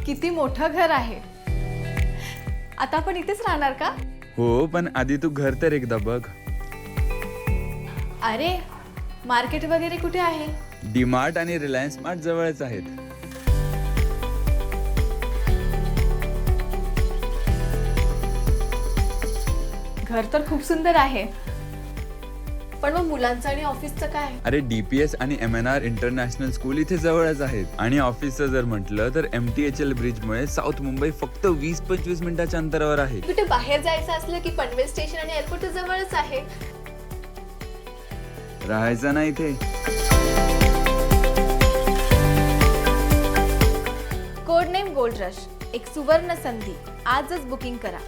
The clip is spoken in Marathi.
किती मोठं घर आहे. आता आपण इथेच राहणार का? हो, पण आधी तू घर तर एकदा बघ. अरे मार्केट वगैरे कुठे आहे? डीमार्ट आणि रिलायन्स स्मार्ट जवळच आहेत. घर तर खूप सुंदर आहे, पण मग मुलांचं आणि ऑफिसचं काय? अरे DPS आणि MNR इंटरनॅशनल स्कूल इथे जवळच आहेत. आणि ऑफिसचं जर म्हटलं तर MTHL ब्रिजमुळे साऊथ मुंबई फक्त 20-25 मिनिटाच्या अंतरावर आहे. कुठे बाहेर जायचं असलं की पनवेल स्टेशन आणि एअरपोर्ट जवळच आहे. राहायचं ना इथे. कोड नेम गोल्ड रश, एक सुवर्ण संधी. आजच बुकिंग करा.